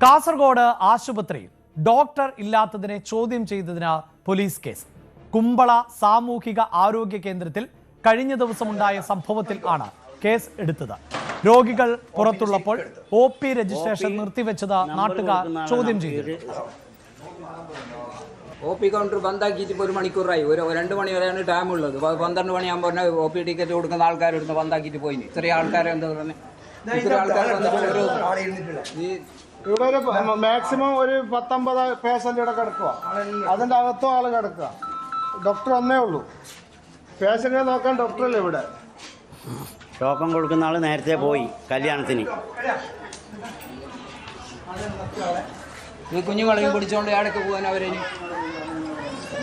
കാസർഗോഡ് ആശുപത്രിയിൽ ഡോക്ടർ ഇല്ലാത്തതിനെ ചോദ്യം ചെയ്തതിന് പോലീസ് കേസ്. കുമ്പള സാമൂഹിക ആരോഗ്യ കേന്ദ്രത്തിൽ കഴിഞ്ഞ ദിവസമുണ്ടായ സംഭവത്തിൽ ആണ് കേസ് എടുത്തത്. രോഗികൾ പുറത്തുള്ളപ്പോൾ OP രജിസ്ട്രേഷൻ നിർത്തിവെച്ചത് നാട്ടുകാർ ചോദ്യം ചെയ്തു. OP കൗണ്ടർ ബന്ധാക്കിയിട്ട് ഇപ്പോൾ 1 മണിക്കൂറായി. 2 മണി വരെയാണ് ടൈം ഉള്ളത്. 12 മണിയാകുമ്പോൾ പറഞ്ഞാൽ OP ടിക്കറ്റ് കൊടുക്കുന്ന ആൾക്കാരെടുത്ത് ബന്ധാക്കിയിട്ട് പോയിന്. ഇത്രയും ആൾക്കാർ എന്താ പറയുന്നത്, ഇത്രയും ആൾക്കാർ ഇവിടെ മാക്സിമം ഒരു 19 പേഷ്യൻ്റ് ഇവിടെ കിടക്കുക. അതിൻ്റെ അകത്തും ആൾ കിടക്കുക. ഡോക്ടർ ഒന്നേ ഉള്ളൂ. പേഷ്യൻറ്റിനെ നോക്കാൻ ഡോക്ടറല്ലേ ഇവിടെ. ടോക്കൺ കൊടുക്കുന്ന ആൾ നേരത്തെ പോയി കല്യാണത്തിന്. ഈ കുഞ്ഞുങ്ങളെയും പിടിച്ചോണ്ട് ഇടയ്ക്ക് പോകാൻ അവരെ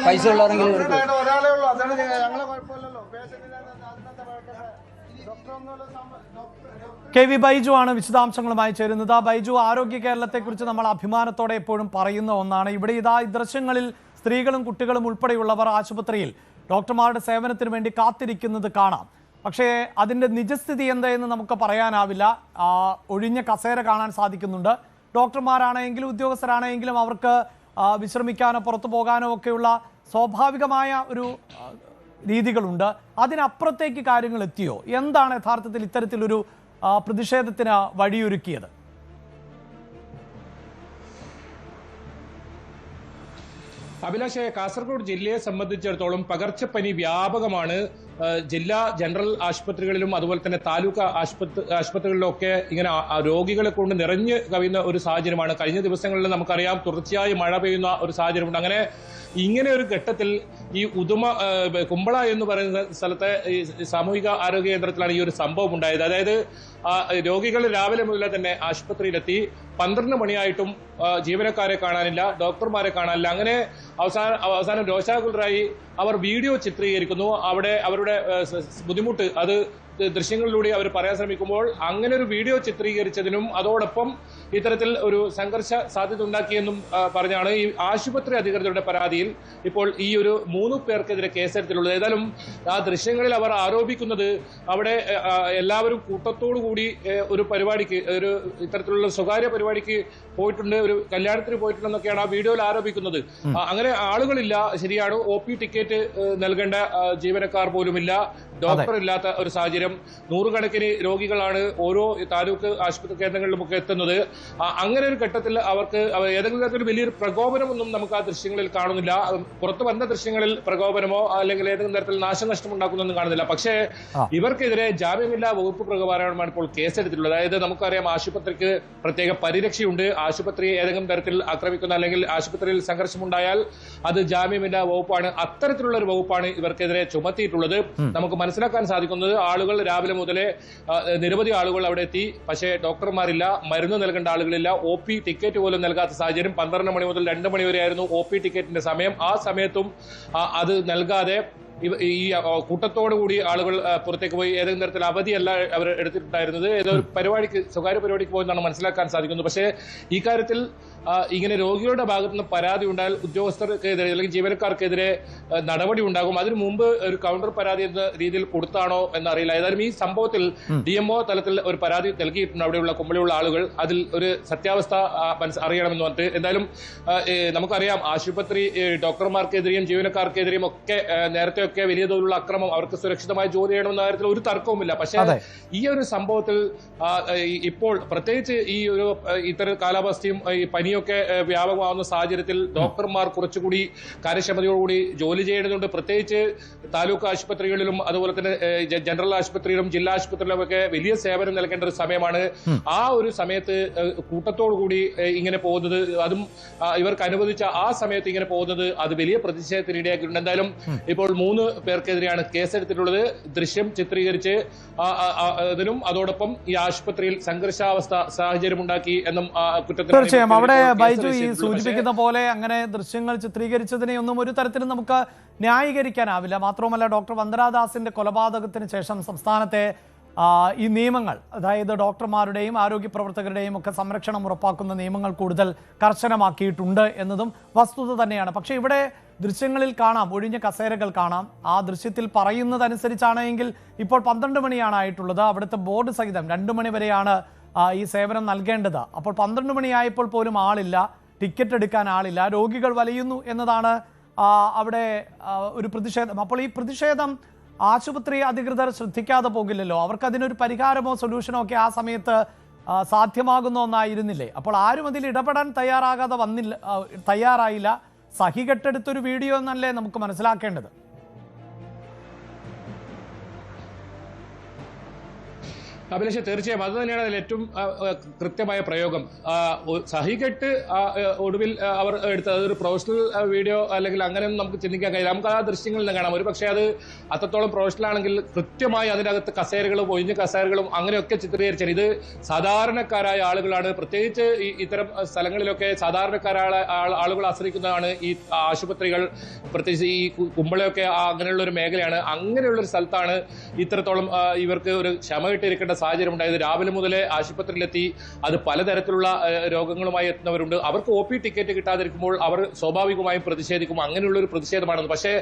പൈസ ഉള്ളവരെങ്കിലും ഒരാളേ ഉള്ളൂ. അതാണ് ഞങ്ങളെ കുഴപ്പമില്ലല്ലോ. പേഷ്യൻറ്റിനെ KV ബൈജു ആണ് വിശദാംശങ്ങളുമായി ചേരുന്നത്. ബൈജു, ആരോഗ്യ കേരളത്തെക്കുറിച്ച് നമ്മൾ അഭിമാനത്തോടെ എപ്പോഴും പറയുന്ന ഒന്നാണ്. ഇവിടെ ഇതാ ഈ ദൃശ്യങ്ങളിൽ സ്ത്രീകളും കുട്ടികളും ഉൾപ്പെടെയുള്ളവർ ആശുപത്രിയിൽ ഡോക്ടർമാരുടെ സേവനത്തിന് വേണ്ടി കാത്തിരിക്കുന്നത് കാണാം. പക്ഷേ അതിൻ്റെ നിജസ്ഥിതി എന്തായെന്ന് നമുക്ക് പറയാനാവില്ല. ഒഴിഞ്ഞ കസേര കാണാൻ സാധിക്കുന്നുണ്ട്. ഡോക്ടർമാരാണെങ്കിലും ഉദ്യോഗസ്ഥരാണെങ്കിലും അവർക്ക് വിശ്രമിക്കാനോ പുറത്തു പോകാനോ ഒക്കെയുള്ള സ്വാഭാവികമായ ഒരു രീതികളുണ്ട്. അതിനപ്പുറത്തേക്ക് കാര്യങ്ങൾ എത്തിയോ? എന്താണ് യഥാർത്ഥത്തിൽ ഇത്തരത്തിലൊരു പ്രതിഷേധത്തിന് വഴിയൊരുക്കിയത്? അഭിലാഷേ, കാസർഗോഡ് ജില്ലയെ സംബന്ധിച്ചിടത്തോളം പകർച്ചപ്പനി വ്യാപകമാണ്. ജില്ലാ ജനറൽ ആശുപത്രികളിലും അതുപോലെ തന്നെ താലൂക്ക് ആശുപത്രികളിലൊക്കെ ഇങ്ങനെ രോഗികളെ കൊണ്ട് നിറഞ്ഞു കവിയുന്ന ഒരു സാഹചര്യമാണ്. കഴിഞ്ഞ ദിവസങ്ങളിൽ നമുക്കറിയാം തുടർച്ചയായി മഴ പെയ്യുന്ന ഒരു സാഹചര്യമുണ്ട്. അങ്ങനെ ഇങ്ങനെ ഒരു ഘട്ടത്തിൽ ഈ കുമ്പള എന്ന് പറയുന്ന സ്ഥലത്തെ ഈ സാമൂഹിക ആരോഗ്യ കേന്ദ്രത്തിലാണ് ഈ ഒരു സംഭവം ഉണ്ടായത്. അതായത് രോഗികൾ രാവിലെ മുതലേ തന്നെ ആശുപത്രിയിലെത്തി. 12 മണിയായിട്ടും ജീവനക്കാരെ കാണാനില്ല, ഡോക്ടർമാരെ കാണാനില്ല. അങ്ങനെ അവസാനം രോഷാകുലരായി അവർ വീഡിയോ ചിത്രീകരിക്കുന്നു. അവിടെ അവരുടെ ബുദ്ധിമുട്ട് അത് ദൃശ്യങ്ങളിലൂടെ അവർ പറയാൻ ശ്രമിക്കുമ്പോൾ അങ്ങനെ ഒരു വീഡിയോ ചിത്രീകരിച്ചതിനും അതോടൊപ്പം ഇത്തരത്തിൽ ഒരു സംഘർഷ സാധ്യത ഉണ്ടാക്കിയെന്നും പറഞ്ഞാണ് ഈ ആശുപത്രി അധികൃതരുടെ പരാതിയിൽ ഇപ്പോൾ ഈ ഒരു 3 പേർക്കെതിരെ കേസെടുത്തിട്ടുള്ളത്. ഏതായാലും ആ ദൃശ്യങ്ങളിൽ അവർ ആരോപിക്കുന്നത് അവിടെ എല്ലാവരും കൂട്ടത്തോടു കൂടി ഒരു പരിപാടിക്ക്, ഒരു ഇത്തരത്തിലുള്ള സ്വകാര്യ പരിപാടിക്ക് പോയിട്ടുണ്ട്, ഒരു കല്യാണത്തിന് പോയിട്ടുണ്ടെന്നൊക്കെയാണ് ആ വീഡിയോയിൽ ആരോപിക്കുന്നത്. അങ്ങനെ ആളുകളില്ല, ശരിയാണ്. OP ടിക്കറ്റ് നൽകേണ്ട ജീവനക്കാർ പോലുമില്ല, ഡോക്ടർ ഇല്ലാത്ത ഒരു സാഹചര്യം. 100 കണക്കിന് രോഗികളാണ് ഓരോ താലൂക്ക് ആശുപത്രി കേന്ദ്രങ്ങളിലുമൊക്കെ എത്തുന്നത്. അങ്ങനെ ഒരു ഘട്ടത്തിൽ അവർക്ക് ഏതെങ്കിലും തരത്തിൽ വലിയൊരു പ്രകോപനമൊന്നും നമുക്ക് ആ ദൃശ്യങ്ങളിൽ കാണുന്നില്ല. പുറത്തു വന്ന ദൃശ്യങ്ങളിൽ പ്രകോപനമോ അല്ലെങ്കിൽ ഏതെങ്കിലും തരത്തിൽ നാശനഷ്ടം ഉണ്ടാക്കുന്നൊന്നും കാണുന്നില്ല. പക്ഷേ ഇവർക്കെതിരെ ജാമ്യമില്ലാ വകുപ്പ് പ്രകാരമാണ് ഇപ്പോൾ കേസെടുത്തിട്ടുള്ളത്. അതായത് നമുക്കറിയാം, ആശുപത്രിക്ക് പ്രത്യേക പരിരക്ഷയുണ്ട്. ആശുപത്രി ഏതെങ്കിലും തരത്തിൽ ആക്രമിക്കുന്ന അല്ലെങ്കിൽ ആശുപത്രിയിൽ സംഘർഷമുണ്ടായാൽ അത് ജാമ്യമില്ലാ വകുപ്പാണ്. അത്തരത്തിലുള്ള ഒരു വകുപ്പാണ് ഇവർക്കെതിരെ ചുമത്തിയിട്ടുള്ളത്. നമുക്ക് മനസ്സിലാക്കാൻ സാധിക്കുന്നത്, ആളുകൾ രാവിലെ മുതലേ നിരവധി ആളുകൾ അവിടെ എത്തി, പക്ഷേ ഡോക്ടർമാരില്ല, മരുന്ന് നൽകേണ്ട ആളുകളില്ല, OP ടിക്കറ്റ് പോലും നൽകാത്ത സാഹചര്യം. 12 മണി മുതൽ 2 മണി വരെയായിരുന്നു OP ടിക്കറ്റിന്റെ സമയം. ആ സമയത്തും അത് നൽകാതെ ഈ കൂട്ടത്തോടു കൂടി ആളുകൾ പുറത്തേക്ക് പോയി. ഏതെങ്കിലും തരത്തിൽ അവധിയല്ല അവർ എടുത്തിട്ടുണ്ടായിരുന്നത്, ഏതോ ഒരു പരിപാടിക്ക്, സ്വകാര്യ പരിപാടിക്ക് പോയെന്നാണ് മനസ്സിലാക്കാൻ സാധിക്കുന്നത്. പക്ഷേ ഈ കാര്യത്തിൽ ഇങ്ങനെ രോഗികളുടെ ഭാഗത്ത് നിന്ന് പരാതി ഉണ്ടായാൽ ഉദ്യോഗസ്ഥർക്കെതിരെ അല്ലെങ്കിൽ ജീവനക്കാർക്കെതിരെ നടപടി ഉണ്ടാകും. അതിനു മുമ്പ് ഒരു കൗണ്ടർ പരാതി എന്ന രീതിയിൽ കൊടുത്താണോ എന്നറിയില്ല. ഏതായാലും ഈ സംഭവത്തിൽ DMO തലത്തിൽ ഒരു പരാതി നൽകിയിട്ടുണ്ട് അവിടെയുള്ള കുമ്പളയുള്ള ആളുകൾ. അതിൽ ഒരു സത്യാവസ്ഥ അറിയണമെന്ന് പറഞ്ഞിട്ട്. എന്തായാലും നമുക്കറിയാം, ആശുപത്രി ഡോക്ടർമാർക്കെതിരെയും ജീവനക്കാർക്കെതിരെയും ഒക്കെ നേരത്തെയൊക്കെ വലിയ തോതിലുള്ള അക്രമം, അവർക്ക് സുരക്ഷിതമായി ജോലി ചെയ്യണമെന്ന കാര്യത്തിൽ ഒരു തർക്കവുമില്ല. പക്ഷേ ഈ ഒരു സംഭവത്തിൽ ഇപ്പോൾ പ്രത്യേകിച്ച് ഈ ഒരു ഇത്തരം കാലാവസ്ഥയും ഈ പനിയൊക്കെ വ്യാപകമാവുന്ന സാഹചര്യത്തിൽ ഡോക്ടർമാർ കുറച്ചുകൂടി കാര്യക്ഷമതയോടുകൂടി ജോലി ചെയ്യേണ്ടതുണ്ട്. പ്രത്യേകിച്ച് താലൂക്ക് ആശുപത്രികളിലും അതുപോലെ തന്നെ ജനറൽ ആശുപത്രിയിലും ജില്ലാ ആശുപത്രിയിലും ഒക്കെ വലിയ സേവനം നൽകേണ്ട ഒരു സമയമാണ്. ആ ഒരു സമയത്ത് കൂട്ടത്തോടുകൂടി ഇങ്ങനെ പോകുന്നത്, അതും ഇവർക്ക് അനുവദിച്ച ആ സമയത്ത് ഇങ്ങനെ പോകുന്നത്, അത് വലിയ പ്രതിഷേധത്തിന് ഇടയാക്കിയിട്ടുണ്ട്. എന്തായാലും ഇപ്പോൾ 3 പേർക്കെതിരെയാണ് കേസെടുത്തിട്ടുള്ളത്. ദൃശ്യം ചിത്രീകരിച്ച് അതിനും അതോടൊപ്പം ഈ ആശുപത്രിയിൽ സംഘർഷാവസ്ഥ സാഹചര്യമുണ്ടാക്കി എന്നും തീർച്ചയായും അവിടെ ബൈജു ഈ സൂചിപ്പിക്കുന്ന പോലെ അങ്ങനെ ദൃശ്യങ്ങൾ ചിത്രീകരിച്ചതിനെ ഒന്നും ഒരു തരത്തിലും നമുക്ക് ന്യായീകരിക്കാനാവില്ല. മാത്രവുമല്ല, ഡോക്ടർ വന്ദനാദാസിന്റെ കൊലപാതകത്തിന് ശേഷം സംസ്ഥാനത്തെ ഈ നിയമങ്ങൾ, അതായത് ഡോക്ടർമാരുടെയും ആരോഗ്യ പ്രവർത്തകരുടെയും ഒക്കെ സംരക്ഷണം ഉറപ്പാക്കുന്ന നിയമങ്ങൾ കൂടുതൽ കർശനമാക്കിയിട്ടുണ്ട് എന്നതും വസ്തുത തന്നെയാണ്. പക്ഷേ ഇവിടെ ദൃശ്യങ്ങളിൽ കാണാം, ഒഴിഞ്ഞ കസേരകൾ കാണാം. ആ ദൃശ്യത്തിൽ പറയുന്നതനുസരിച്ചാണെങ്കിൽ ഇപ്പോൾ 12 മണിയാണ് ആയിട്ടുള്ളത്. അവിടുത്തെ ബോർഡ് സഹിതം 2 മണി വരെയാണ് ഈ സേവനം നൽകേണ്ടത്. അപ്പോൾ 12 മണിയായപ്പോൾ പോലും ആളില്ല, ടിക്കറ്റ് എടുക്കാൻ ആളില്ല, രോഗികൾ വലയുന്നു എന്നതാണ് അവിടെ ഒരു പ്രതിഷേധം. അപ്പോൾ ഈ പ്രതിഷേധം ആശുപത്രി അധികൃതർ ശ്രദ്ധിക്കാതെ പോകില്ലല്ലോ. അവർക്കതിനൊരു പരിഹാരമോ സൊല്യൂഷനോ ഒക്കെ ആ സമയത്ത് സാധ്യമാകുന്ന ഒന്നായിരുന്നില്ലേ? അപ്പോൾ ആരും അതിൽ ഇടപെടാൻ തയ്യാറായില്ല. സഹികെട്ടെടുത്തൊരു വീഡിയോ എന്നല്ലേ നമുക്ക് മനസ്സിലാക്കേണ്ടത്? അഭിലാഷ്, തീർച്ചയായും അത് തന്നെയാണ് അതിൽ ഏറ്റവും കൃത്യമായ പ്രയോഗം. സഹികെട്ട് ഒടുവിൽ അവർ എടുത്തത് അതൊരു പ്രൊഫഷണൽ വീഡിയോ അല്ലെങ്കിൽ അങ്ങനെയൊന്നും നമുക്ക് ചിന്തിക്കാൻ കഴിയില്ല. നമുക്ക് ആ ദൃശ്യങ്ങളിൽ നിന്ന് കാണാം. ഒരു പക്ഷേ അത് അത്രത്തോളം പ്രൊഫഷണൽ ആണെങ്കിൽ കൃത്യമായി അതിനകത്ത് കസേരകളും ഒഴിഞ്ഞ കസേരകളും അങ്ങനെയൊക്കെ ചിത്രീകരിച്ചാൽ ഇത് സാധാരണക്കാരായ ആളുകളാണ്. പ്രത്യേകിച്ച് ഇത്തരം സ്ഥലങ്ങളിലൊക്കെ സാധാരണക്കാരായ ആളുകൾ ആശ്രയിക്കുന്നതാണ് ഈ ആശുപത്രികൾ. പ്രത്യേകിച്ച് ഈ കുമ്പളയൊക്കെ അങ്ങനെയുള്ള ഒരു മേഖലയാണ്. അങ്ങനെയുള്ളൊരു സ്ഥലത്താണ് ഇത്രത്തോളം ഇവർക്ക് ഒരു ക്ഷമ കിട്ടിയിരിക്കേണ്ട സാഹചര്യം ഉണ്ടായത്. രാവിലെ മുതലേ ആശുപത്രിയിലെത്തി അത് പലതരത്തിലുള്ള രോഗങ്ങളുമായി എത്തുന്നവരുണ്ട്. അവർക്ക് OP ടിക്കറ്റ് കിട്ടാതിരിക്കുമ്പോൾ അവർ സ്വാഭാവികമായും പ്രതിഷേധിക്കും. അങ്ങനെയുള്ള ഒരു പ്രതിഷേധമാണെന്ന്. പക്ഷേ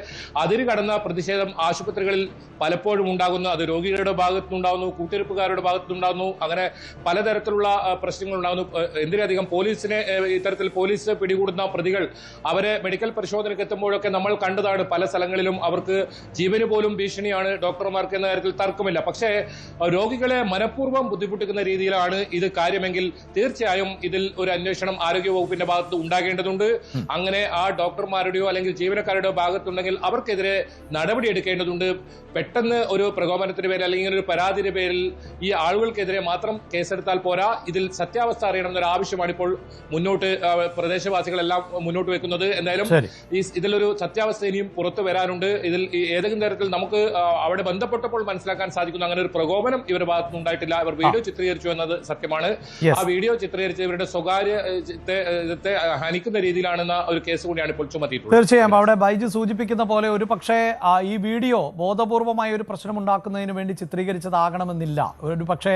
അതിന് കടന്ന പ്രതിഷേധം ആശുപത്രികളിൽ പലപ്പോഴും ഉണ്ടാകുന്നു. അത് രോഗികളുടെ ഭാഗത്തുനിന്നുണ്ടാകുന്നു, കൂട്ടിരിപ്പുകാരുടെ ഭാഗത്തുനിന്നുണ്ടാകുന്നു. അങ്ങനെ പലതരത്തിലുള്ള പ്രശ്നങ്ങൾ ഉണ്ടാകുന്നു. എന്തിനധികം പോലീസിനെ ഇത്തരത്തിൽ പോലീസ് പിടികൂടുന്ന പ്രതികൾ അവരെ മെഡിക്കൽ പരിശോധനയ്ക്ക് എത്തുമ്പോഴൊക്കെ നമ്മൾ കണ്ടതാണ്. പല സ്ഥലങ്ങളിലും അവർക്ക് ജീവന് പോലും ഭീഷണിയാണ് ഡോക്ടർമാർക്ക് എന്ന കാര്യത്തിൽ തർക്കമില്ല. പക്ഷേ രോഗികളെ മനഃപൂർവ്വം ബുദ്ധിമുട്ടിക്കുന്ന രീതിയിലാണ് ഇത് കാര്യമെങ്കിൽ തീർച്ചയായും ഇതിൽ ഒരു അന്വേഷണം ആരോഗ്യവകുപ്പിന്റെ ഭാഗത്ത് ഉണ്ടാകേണ്ടതുണ്ട്. അങ്ങനെ ആ ഡോക്ടർമാരുടെയോ അല്ലെങ്കിൽ ജീവനക്കാരുടെയോ ഭാഗത്തുണ്ടെങ്കിൽ അവർക്കെതിരെ നടപടി എടുക്കേണ്ടതുണ്ട്. പെട്ടെന്ന് ഒരു പ്രകോപനത്തിന്റെ പേരിൽ അല്ലെങ്കിൽ ഒരു പരാതിയുടെ പേരിൽ ഈ ആളുകൾക്കെതിരെ മാത്രം കേസെടുത്താൽ പോരാ. ഇതിൽ സത്യാവസ്ഥ അറിയണം എന്നൊരു ആവശ്യമാണ് ഇപ്പോൾ മുന്നോട്ട് പ്രദേശവാസികളെല്ലാം മുന്നോട്ട് വെക്കുന്നത്. എന്തായാലും ഇതിലൊരു സത്യാവസ്ഥ ഇനിയും പുറത്തു വരാനുണ്ട്. ഇതിൽ ഏതെങ്കിലും തരത്തിൽ നമുക്ക് അവിടെ ബന്ധപ്പെട്ടപ്പോൾ മനസ്സിലാക്കാൻ സാധിക്കുന്നു അങ്ങനെ ഒരു പ്രകോപനം ഇവരുടെ ഭാഗത്തുനിന്ന് ഉണ്ടായിട്ടില്ല. ഇവർ വീഡിയോ ചിത്രീകരിച്ചു എന്നത് സത്യമാണ്. ആ വീഡിയോ ചിത്രീകരിച്ച് ഇവരുടെ സ്വകാര്യത്തെ ഹനിക്കുന്ന രീതിയിലാണെന്ന ഒരു കേസ് കൂടിയാണ് ഇപ്പോൾ ചുമത്തിയിട്ടുള്ളത്. തീർച്ചയായും അവിടെ ബൈജു സൂചിപ്പിക്കുന്ന പോലെ ഒരു പക്ഷേ ഈ വീഡിയോ ബോധപൂർവമായ ഒരു പ്രശ്നമുണ്ടാക്കുന്നതിന് വേണ്ടി ചിത്രീകരിച്ചതാകണമെന്നില്ല. ഒരു പക്ഷേ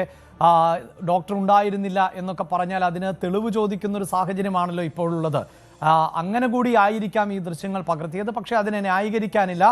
ഡോക്ടർ ഉണ്ടായിരുന്നില്ല എന്നൊക്കെ പറഞ്ഞാൽ അതിന് തെളിവ് ചോദിക്കുന്ന ഒരു സാഹചര്യമാണല്ലോ ഇപ്പോഴുള്ളത്. അങ്ങനെ കൂടി ആയിരിക്കാം ഈ ദൃശ്യങ്ങൾ പകർത്തിയത്. പക്ഷേ അതിനെ ന്യായീകരിക്കാനില്ല.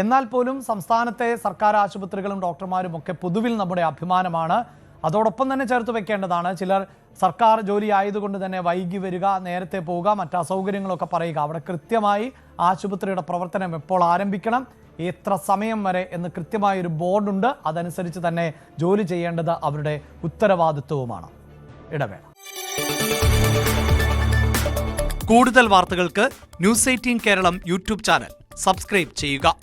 എന്നാൽ പോലും സംസ്ഥാനത്തെ സർക്കാർ ആശുപത്രികളും ഡോക്ടർമാരും ഒക്കെ പൊതുവിൽ നമ്മുടെ അഭിമാനമാണ്. അതോടൊപ്പം തന്നെ ചേർത്ത് വെക്കേണ്ടതാണ്, ചിലർ സർക്കാർ ജോലി ആയതുകൊണ്ട് തന്നെ വൈകി വരിക, നേരത്തെ പോവുക, മറ്റ് അസൗകര്യങ്ങളൊക്കെ പറയുക. അവിടെ കൃത്യമായി ആശുപത്രിയുടെ പ്രവർത്തനം എപ്പോൾ ആരംഭിക്കണം, എത്ര സമയം വരെ എന്ന് കൃത്യമായൊരു ബോർഡുണ്ട്. അതനുസരിച്ച് തന്നെ ജോലി ചെയ്യേണ്ടത് അവരുടെ ഉത്തരവാദിത്വവുമാണ്. ഇടവേള. കൂടുതൽ വാർത്തകൾക്ക് News 18 Keralam YouTube channel subscribe ചെയ്യുക.